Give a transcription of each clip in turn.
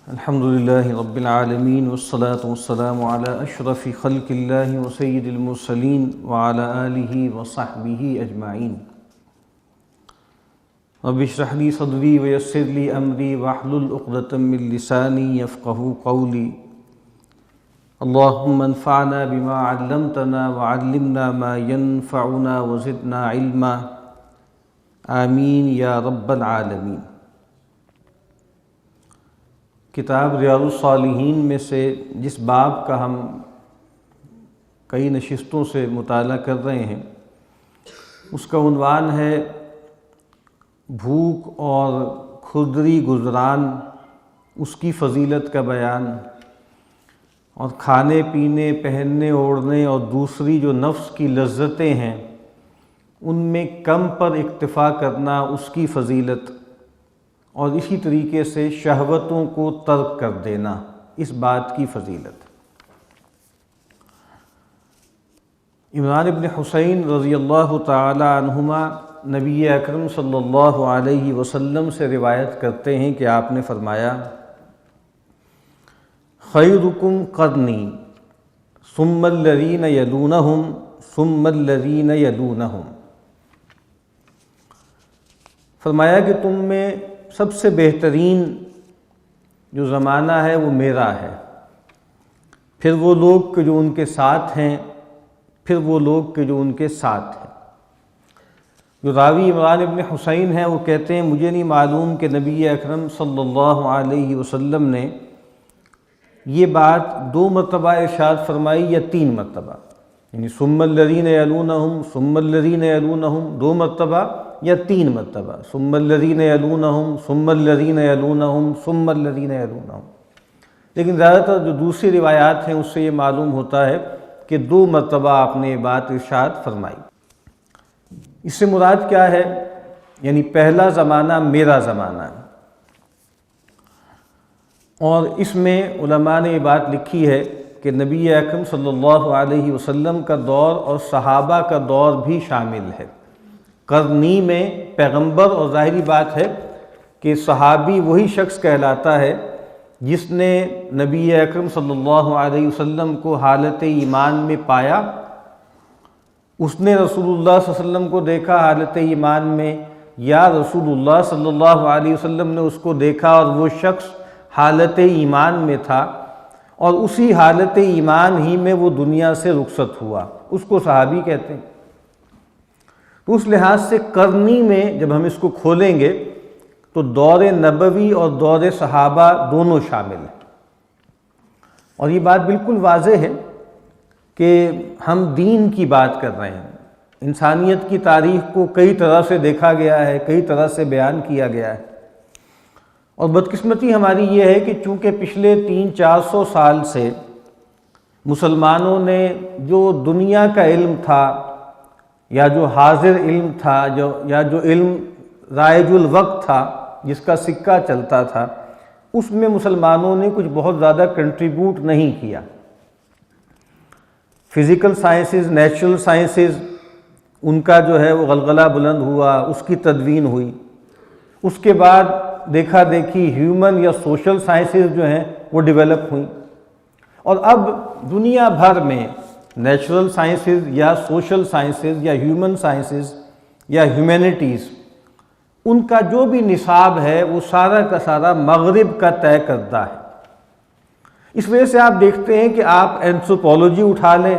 الحمد للہ رب العالمین والصلاة والسلام علی اشرف خلق اللہ وسید المرسلین وعلی آلہ وصحبہ اجمعین۔ رب اشرح لی صدری ویسر لی امری واحلل عقدۃ من لسانی یفقہوا قولی۔ اللہم انفعنا بما علمتنا وعلمنا ما ينفعنا وزدنا علما، آمین یا رب العالمین۔ کتاب ریاض الصالحین میں سے جس باب کا ہم کئی نشستوں سے مطالعہ کر رہے ہیں، اس کا عنوان ہے بھوک اور کھردری گزران، اس کی فضیلت کا بیان، اور کھانے پینے، پہننے اوڑھنے اور دوسری جو نفس کی لذتیں ہیں ان میں کم پر اکتفا کرنا، اس کی فضیلت، اور اسی طریقے سے شہوتوں کو ترک کر دینا، اس بات کی فضیلت۔ عمران بن حسین رضی اللہ تعالی عنہما نبی اکرم صلی اللہ علیہ وسلم سے روایت کرتے ہیں کہ آپ نے فرمایا، خیرکم قرنی ثم الذین یلونہم ثم الذین یلونہم۔ فرمایا کہ تم میں سب سے بہترین جو زمانہ ہے وہ میرا ہے، پھر وہ لوگ کہ جو ان کے ساتھ ہیں، پھر وہ لوگ کہ جو ان کے ساتھ ہیں۔ جو راوی عمران ابن حسین ہیں وہ کہتے ہیں مجھے نہیں معلوم کہ نبی اکرم صلی اللہ علیہ وسلم نے یہ بات 2 مرتبہ ارشاد فرمائی یا 3 مرتبہ، یعنی ثم الذین یلونہم ثم الذین یلونہم 2 مرتبہ یا 3 مرتبہ، ثم الذین یلونہم ثم الذین یلونہم ثم الذین یلونہم۔ لیکن زیادہ تر جو دوسری روایات ہیں اس سے یہ معلوم ہوتا ہے کہ 2 مرتبہ آپ نے یہ بات ارشاد فرمائی۔ اس سے مراد کیا ہے؟ یعنی پہلا زمانہ میرا زمانہ ہے، اور اس میں علماء نے یہ بات لکھی ہے کہ نبی اکرم صلی اللہ علیہ وسلم کا دور اور صحابہ کا دور بھی شامل ہے۔ قرنی میں پیغمبر، اور ظاہری بات ہے کہ صحابی وہی شخص کہلاتا ہے جس نے نبی اکرم صلی اللہ علیہ وسلم کو حالت ایمان میں پایا، اس نے رسول اللہ صلی اللہ علیہ وسلم کو دیکھا حالت ایمان میں، یا رسول اللہ صلی اللہ علیہ وسلم نے اس کو دیکھا اور وہ شخص حالت ایمان میں تھا، اور اسی حالت ایمان ہی میں وہ دنیا سے رخصت ہوا، اس کو صحابی کہتے ہیں۔ تو اس لحاظ سے قرنی میں جب ہم اس کو کھولیں گے تو دور نبوی اور دور صحابہ دونوں شامل ہیں، اور یہ بات بالکل واضح ہے کہ ہم دین کی بات کر رہے ہیں۔ انسانیت کی تاریخ کو کئی طرح سے دیکھا گیا ہے، کئی طرح سے بیان کیا گیا ہے، اور بدقسمتی ہماری یہ ہے کہ چونکہ پچھلے 300-400 سال سے مسلمانوں نے جو دنیا کا علم تھا، یا جو حاضر علم تھا، یا جو علم رائج الوقت تھا، جس کا سکہ چلتا تھا، اس میں مسلمانوں نے کچھ بہت زیادہ کنٹریبیوٹ نہیں کیا۔ فزیکل سائنسز، نیچرل سائنسز، ان کا جو ہے وہ غلغلہ بلند ہوا، اس کی تدوین ہوئی۔ اس کے بعد دیکھا دیکھی ہیومن یا سوشل سائنسز جو ہیں وہ ڈیولپ ہوئیں، اور اب دنیا بھر میں نیچرل سائنسز یا سوشل سائنسز یا ہیومن سائنسز یا ہیومینٹیز، ان کا جو بھی نصاب ہے وہ سارا کا سارا مغرب کا طے کردہ ہے۔ اس وجہ سے آپ دیکھتے ہیں کہ آپ اینتھروپولوجی اٹھا لیں،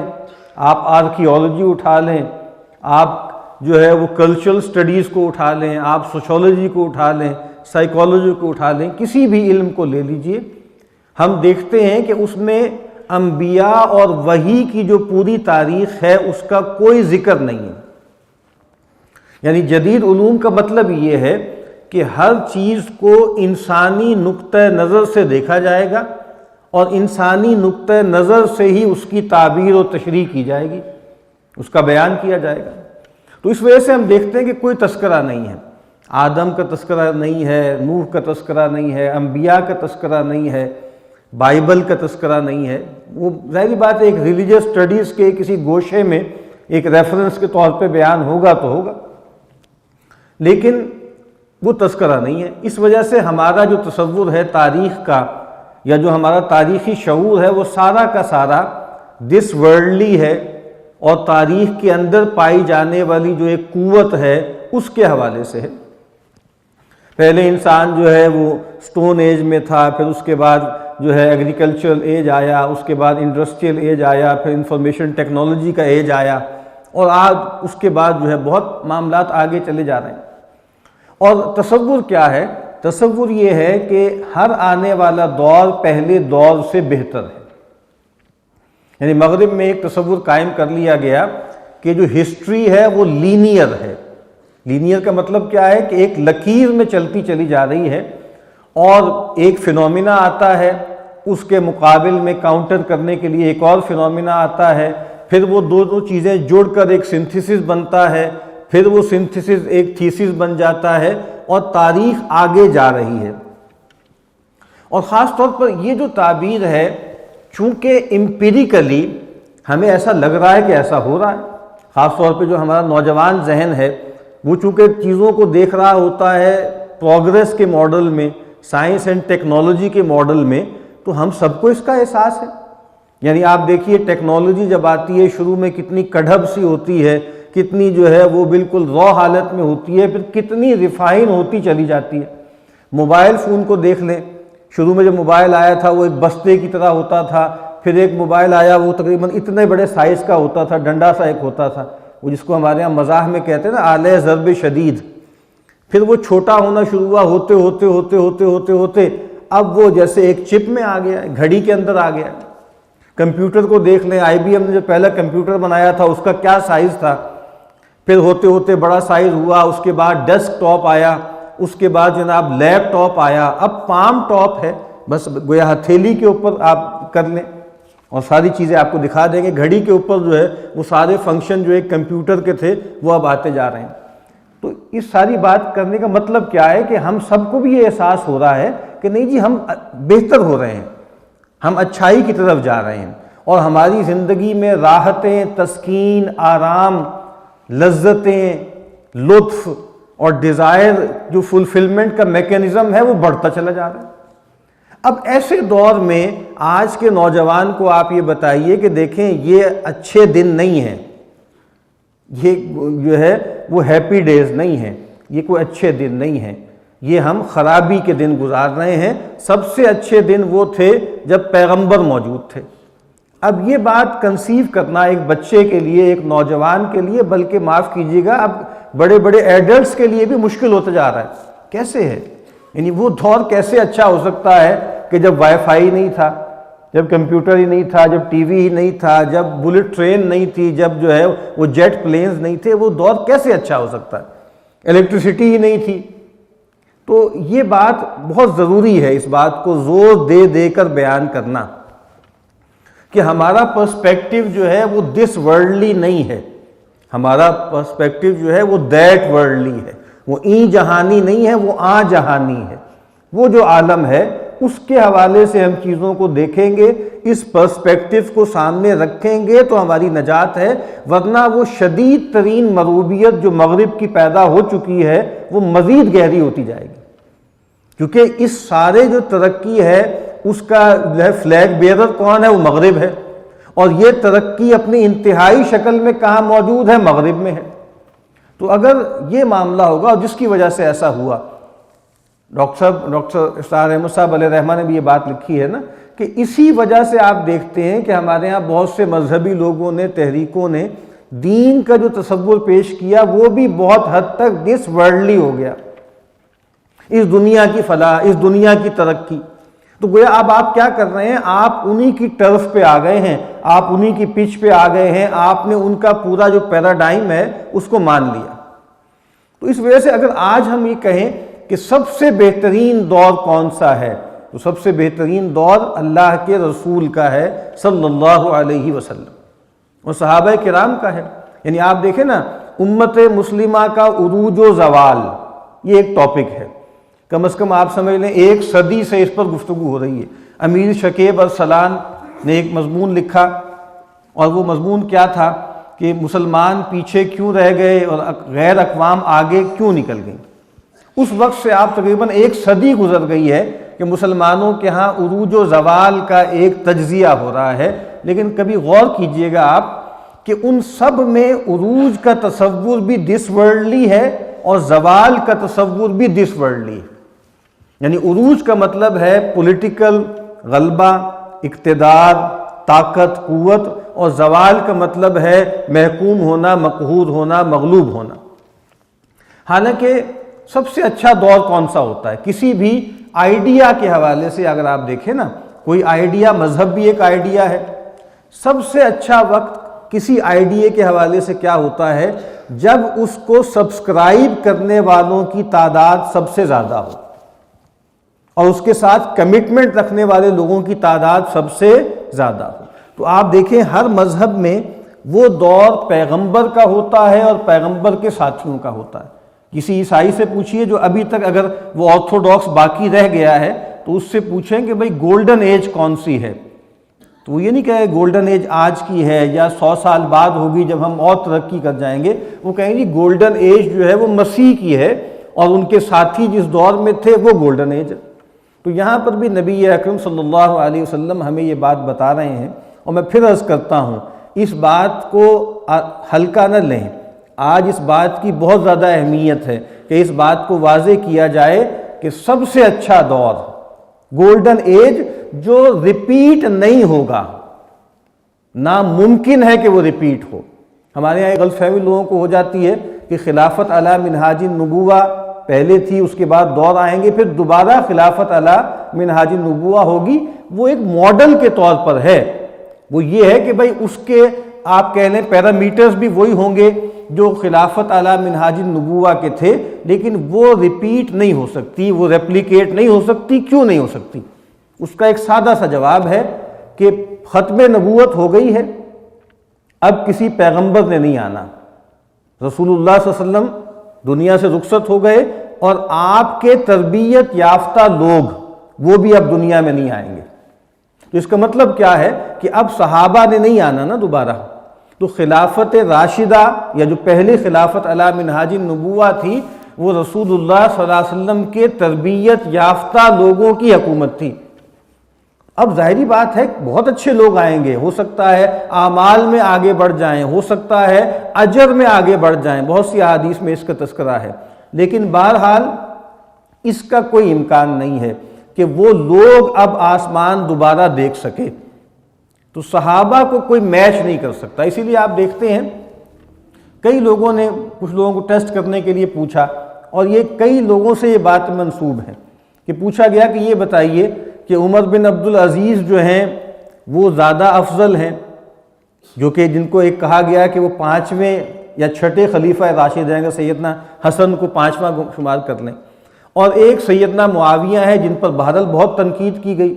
آپ آرکیولوجی اٹھا لیں، آپ جو ہے وہ کلچرل سٹڈیز کو اٹھا لیں، آپ سوشولوجی کو اٹھا لیں، سائیکالوجی کو اٹھا لیں، کسی بھی علم کو لے لیجئے، ہم دیکھتے ہیں کہ اس میں انبیاء اور وحی کی جو پوری تاریخ ہے اس کا کوئی ذکر نہیں ہے۔ یعنی جدید علوم کا مطلب یہ ہے کہ ہر چیز کو انسانی نقطہ نظر سے دیکھا جائے گا، اور انسانی نقطہ نظر سے ہی اس کی تعبیر و تشریح کی جائے گی، اس کا بیان کیا جائے گا۔ تو اس وجہ سے ہم دیکھتے ہیں کہ کوئی تذکرہ نہیں ہے، آدم کا تذکرہ نہیں ہے، نوح کا تذکرہ نہیں ہے، انبیاء کا تذکرہ نہیں ہے، بائبل کا تذکرہ نہیں ہے۔ وہ ظاہری بات ہے ایک ریلیجس سٹڈیز کے کسی گوشے میں ایک ریفرنس کے طور پہ بیان ہوگا تو ہوگا، لیکن وہ تذکرہ نہیں ہے۔ اس وجہ سے ہمارا جو تصور ہے تاریخ کا یا جو ہمارا تاریخی شعور ہے وہ سارا کا سارا دس ورلڈلی ہے، اور تاریخ کے اندر پائی جانے والی جو ایک قوت ہے اس کے حوالے سے ہے۔ پہلے انسان جو ہے وہ سٹون ایج میں تھا، پھر اس کے بعد جو ہے ایگریکلچرل ایج آیا، اس کے بعد انڈسٹریل ایج آیا، پھر انفارمیشن ٹیکنالوجی کا ایج آیا، اور آج اس کے بعد جو ہے بہت معاملات آگے چلے جا رہے ہیں۔ اور تصور کیا ہے؟ تصور یہ ہے کہ ہر آنے والا دور پہلے دور سے بہتر ہے۔ یعنی مغرب میں ایک تصور قائم کر لیا گیا کہ جو ہسٹری ہے وہ لینئر ہے۔ لینئر کا مطلب کیا ہے کہ ایک لکیر میں چلتی چلی جا رہی ہے، اور ایک فینومینا آتا ہے، اس کے مقابل میں کاؤنٹر کرنے کے لیے ایک اور فینومینا آتا ہے، پھر وہ دو چیزیں جڑ کر ایک سنتھیسس بنتا ہے، پھر وہ سنتھیسس ایک تھیسس بن جاتا ہے، اور تاریخ آگے جا رہی ہے۔ اور خاص طور پر یہ جو تعبیر ہے، چونکہ امپیریکلی ہمیں ایسا لگ رہا ہے کہ ایسا ہو رہا ہے، خاص طور پہ جو ہمارا نوجوان ذہن ہے وہ چونکہ چیزوں کو دیکھ رہا ہوتا ہے پروگریس کے ماڈل میں، سائنس اینڈ ٹیکنالوجی کے ماڈل میں، تو ہم سب کو اس کا احساس ہے۔ یعنی آپ دیکھیے ٹیکنالوجی جب آتی ہے شروع میں کتنی کڑھب سی ہوتی ہے، کتنی جو ہے وہ بالکل را حالت میں ہوتی ہے، پھر کتنی ریفائن ہوتی چلی جاتی ہے۔ موبائل فون کو دیکھ لیں، شروع میں جب موبائل آیا تھا وہ ایک بستے کی طرح ہوتا تھا، پھر ایک موبائل آیا وہ تقریباً اتنے بڑے سائز کا ہوتا تھا، ڈنڈا سا ایک ہوتا تھا، وہ جس کو ہمارے ہاں مزاح میں کہتے ہیں نا آلہ ضرب شدید۔ پھر وہ چھوٹا ہونا شروع ہوا، ہوتے ہوتے ہوتے ہوتے ہوتے ہوتے اب وہ جیسے ایک چپ میں آ گیا ہے، گھڑی کے اندر آ گیا ہے۔ کمپیوٹر کو دیکھ لیں، آئی بی ایم نے جو پہلا کمپیوٹر بنایا تھا اس کا کیا سائز تھا، پھر ہوتے ہوتے بڑا سائز ہوا، اس کے بعد ڈیسک ٹاپ آیا، اس کے بعد جناب لیپ ٹاپ آیا، اب پام ٹاپ ہے، بس گویا ہتھیلی کے اوپر آپ کر لیں اور ساری چیزیں آپ کو دکھا دیں گے۔ گھڑی کے اوپر جو ہے وہ سارے فنکشن جو ایک کمپیوٹر کے تھے وہ اب آتے جا رہے ہیں۔ تو اس ساری بات کرنے کا مطلب کیا ہے کہ ہم سب کو بھی یہ احساس ہو رہا ہے کہ نہیں جی ہم بہتر ہو رہے ہیں، ہم اچھائی کی طرف جا رہے ہیں، اور ہماری زندگی میں راحتیں، تسکین، آرام، لذتیں، لطف اور ڈیزائر جو فلفلمنٹ کا میکینزم ہے وہ بڑھتا چلا جا رہا ہے۔ اب ایسے دور میں آج کے نوجوان کو آپ یہ بتائیے کہ دیکھیں یہ اچھے دن نہیں ہیں، یہ جو ہے وہ ہیپی ڈیز نہیں ہیں، یہ کوئی اچھے دن نہیں ہیں، یہ ہم خرابی کے دن گزار رہے ہیں۔ سب سے اچھے دن وہ تھے جب پیغمبر موجود تھے۔ اب یہ بات کنسیو کرنا ایک بچے کے لیے، ایک نوجوان کے لیے، بلکہ معاف کیجیے گا اب بڑے بڑے ایڈلٹس کے لیے بھی مشکل ہوتا جا رہا ہے۔ کیسے ہے؟ یعنی وہ دور کیسے اچھا ہو سکتا ہے کہ جب وائی فائی نہیں تھا، جب کمپیوٹر ہی نہیں تھا، جب ٹی وی ہی نہیں تھا، جب بلٹ ٹرین نہیں تھی، جب جو ہے وہ جیٹ پلینز نہیں تھے، وہ دور کیسے اچھا ہو سکتا ہے؟ الیکٹریسٹی ہی نہیں تھی۔ تو یہ بات بہت ضروری ہے، اس بات کو زور دے دے کر بیان کرنا کہ ہمارا پرسپیکٹیو جو ہے وہ دس ورلڈلی نہیں ہے، ہمارا پرسپیکٹیو جو ہے وہ دیٹ ورلڈلی ہے، وہ این جہانی نہیں ہے، وہ آ جہانی ہے۔ وہ جو عالم ہے اس کے حوالے سے ہم چیزوں کو دیکھیں گے، اس پرسپیکٹیو کو سامنے رکھیں گے تو ہماری نجات ہے، ورنہ وہ شدید ترین مغروبیت جو مغرب کی پیدا ہو چکی ہے وہ مزید گہری ہوتی جائے گی، کیونکہ اس سارے جو ترقی ہے اس کا جو ہے فلیگ بیئرر کون ہے؟ وہ مغرب ہے، اور یہ ترقی اپنی انتہائی شکل میں کہاں موجود ہے؟ مغرب میں ہے۔ تو اگر یہ معاملہ ہوگا، اور جس کی وجہ سے ایسا ہوا، ڈاکٹر اسرار احمد صاحب علیہ رحمہ نے بھی یہ بات لکھی ہے نا کہ اسی وجہ سے آپ دیکھتے ہیں کہ ہمارے ہاں بہت سے مذہبی لوگوں نے، تحریکوں نے دین کا جو تصور پیش کیا وہ بھی بہت حد تک ڈس ورلڈلی ہو گیا، اس دنیا کی فلاح، اس دنیا کی ترقی۔ تو گویا اب آپ کیا کر رہے ہیں؟ آپ انہی کی ٹرف پہ آ گئے ہیں، آپ انہی کی پچ پہ آ گئے ہیں، آپ نے ان کا پورا جو پیراڈائم ہے اس کو مان لیا۔ تو اس وجہ سے اگر آج ہم یہ کہیں کہ سب سے بہترین دور کون سا ہے، تو سب سے بہترین دور اللہ کے رسول کا ہے صلی اللہ علیہ وسلم اور صحابہ کرام کا ہے۔ یعنی آپ دیکھیں نا، امت مسلمہ کا عروج و زوال، یہ ایک ٹاپک ہے، کم از کم آپ سمجھ لیں 1 صدی سے اس پر گفتگو ہو رہی ہے۔ امیر شکیب ارسلان نے ایک مضمون لکھا، اور وہ مضمون کیا تھا کہ مسلمان پیچھے کیوں رہ گئے اور غیر اقوام آگے کیوں نکل گئیں۔ اس وقت سے آپ تقریباً 1 صدی گزر گئی ہے کہ مسلمانوں کے ہاں عروج و زوال کا ایک تجزیہ ہو رہا ہے، لیکن کبھی غور کیجئے گا آپ کہ ان سب میں عروج کا تصور بھی دس ورلڈلی ہے اور زوال کا تصور بھی دس ورلڈلی ہے۔ یعنی عروج کا مطلب ہے پولیٹیکل غلبہ، اقتدار، طاقت، قوت، اور زوال کا مطلب ہے محکوم ہونا، مقہور ہونا، مغلوب ہونا۔ حالانکہ سب سے اچھا دور کون سا ہوتا ہے؟ کسی بھی آئیڈیا کے حوالے سے اگر آپ دیکھیں نا، کوئی آئیڈیا، مذہب بھی ایک آئیڈیا ہے، سب سے اچھا وقت کسی آئیڈیا کے حوالے سے کیا ہوتا ہے؟ جب اس کو سبسکرائب کرنے والوں کی تعداد سب سے زیادہ ہو اور اس کے ساتھ کمٹمنٹ رکھنے والے لوگوں کی تعداد سب سے زیادہ ہو۔ تو آپ دیکھیں ہر مذہب میں وہ دور پیغمبر کا ہوتا ہے اور پیغمبر کے ساتھیوں کا ہوتا ہے۔ کسی عیسائی سے پوچھئے جو ابھی تک اگر وہ آرتھوڈاکس باقی رہ گیا ہے تو اس سے پوچھیں کہ بھئی گولڈن ایج کون سی ہے، تو وہ یہ نہیں کہے گولڈن ایج آج کی ہے یا 100 سال بعد ہوگی جب ہم اور ترقی کر جائیں گے، وہ کہیں گے گولڈن ایج جو ہے وہ مسیح کی ہے اور ان کے ساتھی جس دور میں تھے وہ گولڈن ایج ہے۔ تو یہاں پر بھی نبی اکرم صلی اللہ علیہ وسلم ہمیں یہ بات بتا رہے ہیں، اور میں پھر عرض کرتا ہوں اس بات کو ہلکا نہ لیں۔ آج اس بات کی بہت زیادہ اہمیت ہے کہ اس بات کو واضح کیا جائے کہ سب سے اچھا دور گولڈن ایج جو ریپیٹ نہیں ہوگا، ناممکن ہے کہ وہ ریپیٹ ہو۔ ہمارے یہاں غلط فہمی لوگوں کو ہو جاتی ہے کہ خلافت علی منہاج النبوہ پہلے تھی، اس کے بعد دور آئیں گے، پھر دوبارہ خلافت علی منہاج النبوہ ہوگی۔ وہ ایک ماڈل کے طور پر ہے، وہ یہ ہے کہ بھئی اس کے آپ کہہ لیں پیرامیٹرز بھی وہی ہوں گے جو خلافت علی منہاج النبوہ کے تھے، لیکن وہ ریپیٹ نہیں ہو سکتی، وہ ریپلیکیٹ نہیں ہو سکتی۔ کیوں نہیں ہو سکتی؟ اس کا ایک سادہ سا جواب ہے کہ ختم نبوت ہو گئی ہے، اب کسی پیغمبر نے نہیں آنا، رسول اللہ صلی اللہ علیہ وسلم دنیا سے رخصت ہو گئے، اور آپ کے تربیت یافتہ لوگ وہ بھی اب دنیا میں نہیں آئیں گے۔ تو اس کا مطلب کیا ہے کہ اب صحابہ نے نہیں آنا نا دوبارہ، تو خلافت راشدہ یا جو پہلی خلافت علی منہاج النبوہ تھی وہ رسول اللہ صلی اللہ علیہ وسلم کے تربیت یافتہ لوگوں کی حکومت تھی۔ اب ظاہری بات ہے بہت اچھے لوگ آئیں گے، ہو سکتا ہے اعمال میں آگے بڑھ جائیں، ہو سکتا ہے اجر میں آگے بڑھ جائیں، بہت سی احادیث میں اس کا تذکرہ ہے، لیکن بہرحال اس کا کوئی امکان نہیں ہے کہ وہ لوگ اب آسمان دوبارہ دیکھ سکے۔ تو صحابہ کو کوئی میچ نہیں کر سکتا۔ اسی لیے آپ دیکھتے ہیں کئی لوگوں نے کچھ لوگوں کو ٹیسٹ کرنے کے لیے پوچھا، اور یہ کئی لوگوں سے یہ بات منسوب ہے کہ پوچھا گیا کہ یہ بتائیے کہ عمر بن عبدالعزیز جو ہیں وہ زیادہ افضل ہیں، جو کہ جن کو ایک کہا گیا کہ وہ 5ویں یا 6 خلیفہ راشد ہیں، سیدنا حسن کو 5واں شمار کر لیں، اور ایک سیدنا معاویہ ہے جن پر بہرحال بہت تنقید کی گئی،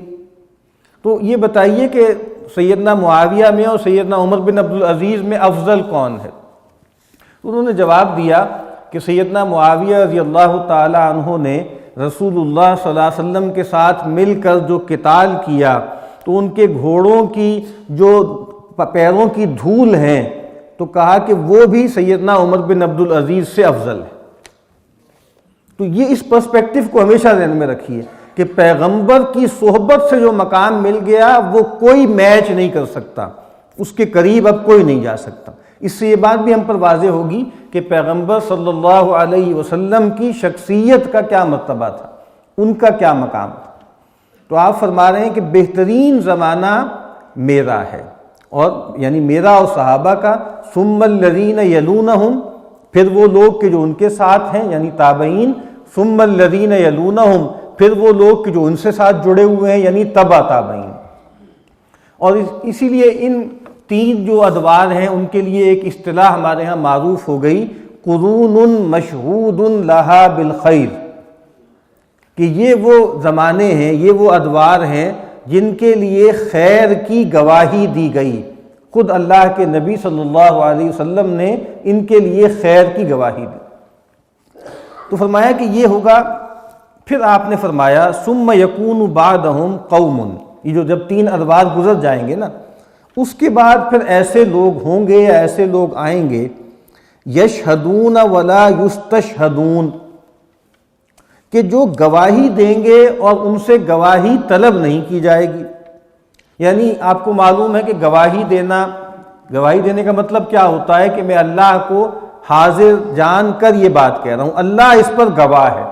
تو یہ بتائیے کہ سیدنا معاویہ میں اور سیدنا عمر بن عبدالعزیز میں افضل کون ہے؟ انہوں نے جواب دیا کہ سیدنا معاویہ رضی اللہ تعالی عنہ نے رسول اللہ صلی اللہ علیہ وسلم کے ساتھ مل کر جو قتال کیا تو ان کے گھوڑوں کی جو پیروں کی دھول ہیں، تو کہا کہ وہ بھی سیدنا عمر بن عبدالعزیز سے افضل ہے۔ تو یہ اس پرسپیکٹو کو ہمیشہ ذہن میں رکھیے کہ پیغمبر کی صحبت سے جو مقام مل گیا وہ کوئی میچ نہیں کر سکتا، اس کے قریب اب کوئی نہیں جا سکتا۔ اس سے یہ بات بھی ہم پر واضح ہوگی کہ پیغمبر صلی اللہ علیہ وسلم کی شخصیت کا کیا مرتبہ تھا، ان کا کیا مقام تھا۔ تو آپ فرما رہے ہیں کہ بہترین زمانہ میرا ہے، اور یعنی میرا اور صحابہ کا، ثم الذین یلونہم، پھر وہ لوگ کہ جو ان کے ساتھ ہیں یعنی تابعین، ثم الذین یلونہم، پھر وہ لوگ کہ جو ان سے ساتھ جڑے ہوئے ہیں یعنی تبع تابعین۔ اور اسی لیے ان 3 جو ادوار ہیں ان کے لیے ایک اصطلاح ہمارے ہاں معروف ہو گئی، قرون مشہود لہا بالخیر، کہ یہ وہ زمانے ہیں، یہ وہ ادوار ہیں جن کے لیے خیر کی گواہی دی گئی۔ خود اللہ کے نبی صلی اللہ علیہ وسلم نے ان کے لیے خیر کی گواہی دی۔ تو فرمایا کہ یہ ہوگا۔ پھر آپ نے فرمایا ثم یکون بعدہم قوم، یہ جو جب 3 ادوار گزر جائیں گے نا، اس کے بعد پھر ایسے لوگ ہوں گے یا ایسے لوگ آئیں گے، یشہدون ولا یستشہدون، کہ جو گواہی دیں گے اور ان سے گواہی طلب نہیں کی جائے گی. یعنی آپ کو معلوم ہے کہ گواہی دینے کا مطلب کیا ہوتا ہے کہ میں اللہ کو حاضر جان کر یہ بات کہہ رہا ہوں، اللہ اس پر گواہ ہے.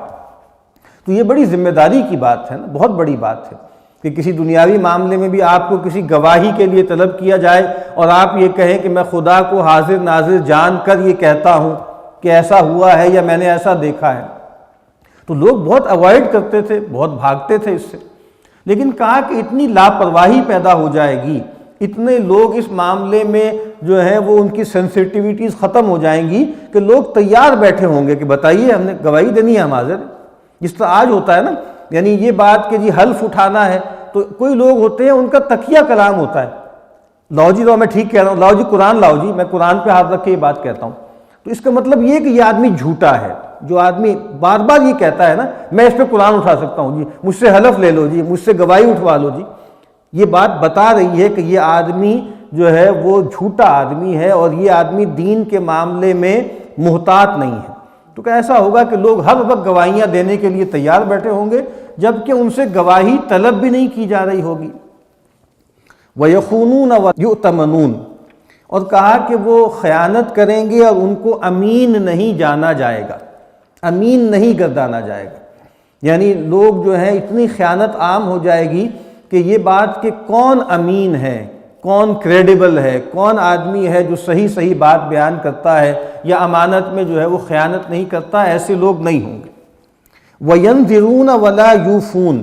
تو یہ بڑی ذمہ داری کی بات ہے نا، بہت بڑی بات ہے کہ کسی دنیاوی معاملے میں بھی آپ کو کسی گواہی کے لیے طلب کیا جائے اور آپ یہ کہیں کہ میں خدا کو حاضر ناظر جان کر یہ کہتا ہوں کہ ایسا ہوا ہے یا میں نے ایسا دیکھا ہے. تو لوگ بہت اوائڈ کرتے تھے، بہت بھاگتے تھے اس سے. لیکن کہا کہ اتنی لاپرواہی پیدا ہو جائے گی، اتنے لوگ اس معاملے میں جو ہے وہ ان کی سینسٹیویٹیز ختم ہو جائیں گی کہ لوگ تیار بیٹھے ہوں گے کہ بتائیے ہم نے گواہی دینی ہے، ہم حاضر ہیں. جس طرح آج ہوتا ہے نا، یعنی یہ بات کہ جی حلف اٹھانا ہے تو کوئی لوگ ہوتے ہیں ان کا تکیہ کلام ہوتا ہے، لاؤ جی میں ٹھیک کہہ رہا ہوں، لاؤ جی قرآن لاؤ جی، میں قرآن پہ ہاتھ رکھ کے یہ بات کہتا ہوں. تو اس کا مطلب یہ کہ یہ آدمی جھوٹا ہے. جو آدمی بار بار یہ کہتا ہے نا میں اس پہ قرآن اٹھا سکتا ہوں جی، مجھ سے حلف لے لو جی، مجھ سے گواہی اٹھوا لو جی، یہ بات بتا رہی ہے کہ یہ آدمی جو ہے وہ جھوٹا آدمی ہے اور یہ آدمی دین کے معاملے میں محتاط نہیں ہے. تو کہ ایسا ہوگا کہ لوگ ہر وقت گواہیاں دینے کے لیے تیار بیٹھے ہوں گے جبکہ ان سے گواہی طلب بھی نہیں کی جا رہی ہوگی. وَيَخُونُونَ وَيُؤْتَمَنُونَ، اور کہا کہ وہ خیانت کریں گے اور ان کو امین نہیں جانا جائے گا، امین نہیں گردانا جائے گا. یعنی لوگ جو ہیں اتنی خیانت عام ہو جائے گی کہ یہ بات کہ کون امین ہے، کون کریڈیبل ہے، کون آدمی ہے جو صحیح بات بیان کرتا ہے یا امانت میں جو ہے وہ خیانت نہیں کرتا، ایسے لوگ نہیں ہوں گے. وَيَنذِرُونَ وَلَا يُوفُونَ،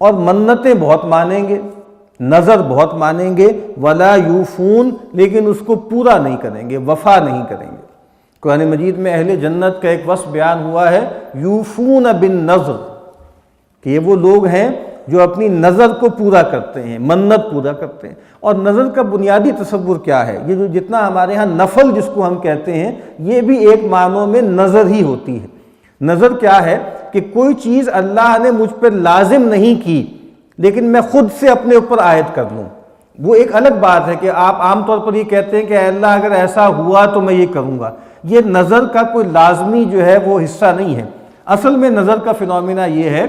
اور منتیں بہت مانیں گے، نظر بہت مانیں گے، وَلَا يُوفُونَ، لیکن اس کو پورا نہیں کریں گے، وفا نہیں کریں گے. قرآن مجید میں اہل جنت کا ایک وصف بیان ہوا ہے، یوفون بالنذر، کہ یہ وہ لوگ ہیں جو اپنی نظر کو پورا کرتے ہیں، منت پورا کرتے ہیں. اور نظر کا بنیادی تصور کیا ہے؟ یہ جو جتنا ہمارے ہاں نفل جس کو ہم کہتے ہیں، یہ بھی ایک معنوں میں نظر ہی ہوتی ہے. نظر کیا ہے کہ کوئی چیز اللہ نے مجھ پر لازم نہیں کی لیکن میں خود سے اپنے اوپر عائد کر لوں. وہ ایک الگ بات ہے کہ آپ عام طور پر یہ کہتے ہیں کہ اے اللہ اگر ایسا ہوا تو میں یہ کروں گا. یہ نظر کا کوئی لازمی جو ہے وہ حصہ نہیں ہے. اصل میں نظر کا فنومینا یہ ہے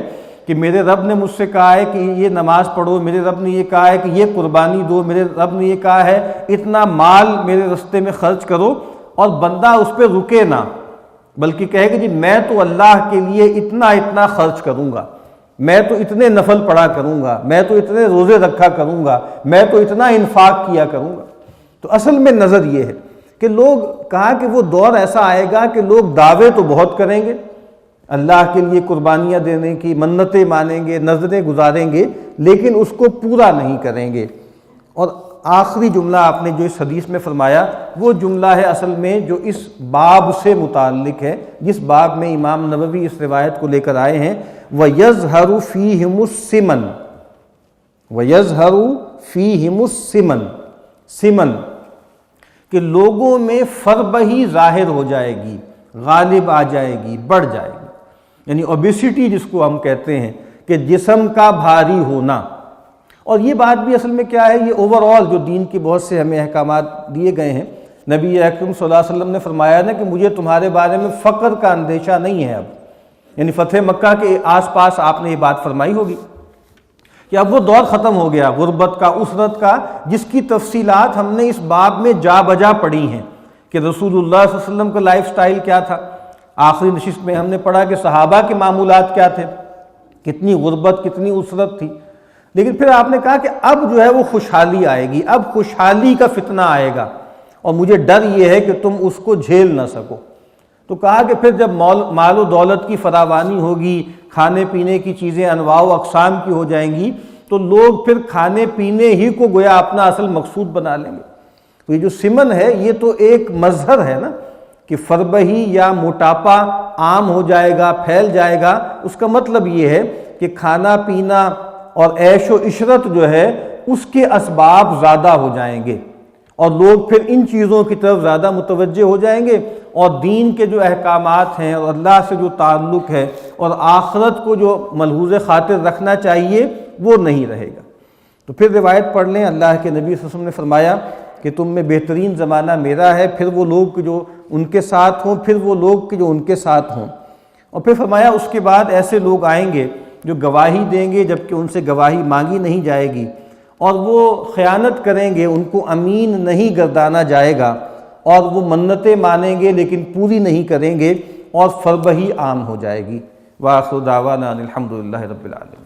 کہ میرے رب نے مجھ سے کہا ہے کہ یہ نماز پڑھو، میرے رب نے یہ کہا ہے کہ یہ قربانی دو، میرے رب نے یہ کہا ہے اتنا مال میرے راستے میں خرچ کرو، اور بندہ اس پہ رکے نہ بلکہ کہے کہ جی میں تو اللہ کے لیے اتنا خرچ کروں گا، میں تو اتنے نفل پڑھا کروں گا، میں تو اتنے روزے رکھا کروں گا، میں تو اتنا انفاق کیا کروں گا. تو اصل میں نظر یہ ہے کہ لوگ کہا کہ وہ دور ایسا آئے گا کہ لوگ دعوے تو بہت کریں گے، اللہ کے لیے قربانیاں دینے کی، منتیں مانیں گے، نذریں گزاریں گے، لیکن اس کو پورا نہیں کریں گے. اور آخری جملہ آپ نے جو اس حدیث میں فرمایا وہ جملہ ہے اصل میں جو اس باب سے متعلق ہے، جس باب میں امام نووی اس روایت کو لے کر آئے ہیں. وَيَظْهَرُ فِيهِمُ السِّمَنُ، وَيَظْهَرُ فِيهِمُ السِّمَنُ، سمن کہ لوگوں میں فربہی ظاہر ہو جائے گی، غالب آ جائے گی، بڑھ جائے گی. یعنی اوبیسٹی جس کو ہم کہتے ہیں کہ جسم کا بھاری ہونا. اور یہ بات بھی اصل میں کیا ہے، یہ اوور آل جو دین کی بہت سے ہمیں احکامات دیے گئے ہیں. نبی اکرم صلی اللہ علیہ وسلم نے فرمایا نا کہ مجھے تمہارے بارے میں فقر کا اندیشہ نہیں ہے اب. یعنی فتح مکہ کے آس پاس آپ نے یہ بات فرمائی ہوگی کہ اب وہ دور ختم ہو گیا غربت کا، اسرت کا، جس کی تفصیلات ہم نے اس باب میں جا بجا پڑھی ہیں کہ رسول اللہ صلی اللہ علیہ وسلم کا لائف سٹائل کیا تھا. آخری نشست میں ہم نے پڑھا کہ صحابہ کے معمولات کیا تھے، کتنی غربت، کتنی اسرت تھی. لیکن پھر آپ نے کہا کہ اب جو ہے وہ خوشحالی آئے گی، اب خوشحالی کا فتنہ آئے گا اور مجھے ڈر یہ ہے کہ تم اس کو جھیل نہ سکو. تو کہا کہ پھر جب مال و دولت کی فراوانی ہوگی، کھانے پینے کی چیزیں انواع و اقسام کی ہو جائیں گی، تو لوگ پھر کھانے پینے ہی کو گویا اپنا اصل مقصود بنا لیں گے. تو یہ جو سمن ہے یہ تو ایک مظہر ہے نا کہ فربہی یا موٹاپا عام ہو جائے گا، پھیل جائے گا. اس کا مطلب یہ ہے کہ کھانا پینا اور عیش و عشرت جو ہے اس کے اسباب زیادہ ہو جائیں گے اور لوگ پھر ان چیزوں کی طرف زیادہ متوجہ ہو جائیں گے اور دین کے جو احکامات ہیں اور اللہ سے جو تعلق ہے اور آخرت کو جو ملحوظ خاطر رکھنا چاہیے وہ نہیں رہے گا. تو پھر روایت پڑھ لیں، اللہ کے نبی صلی اللہ علیہ وسلم نے فرمایا کہ تم میں بہترین زمانہ میرا ہے، پھر وہ لوگ جو ان کے ساتھ ہوں، پھر وہ لوگ جو ان کے ساتھ ہوں. اور پھر فرمایا اس کے بعد ایسے لوگ آئیں گے جو گواہی دیں گے جبکہ ان سے گواہی مانگی نہیں جائے گی، اور وہ خیانت کریں گے، ان کو امین نہیں گردانا جائے گا، اور وہ منتیں مانیں گے لیکن پوری نہیں کریں گے، اور فربہی عام ہو جائے گی۔ وآخر دعوانا ان الحمد للہ رب العالمین۔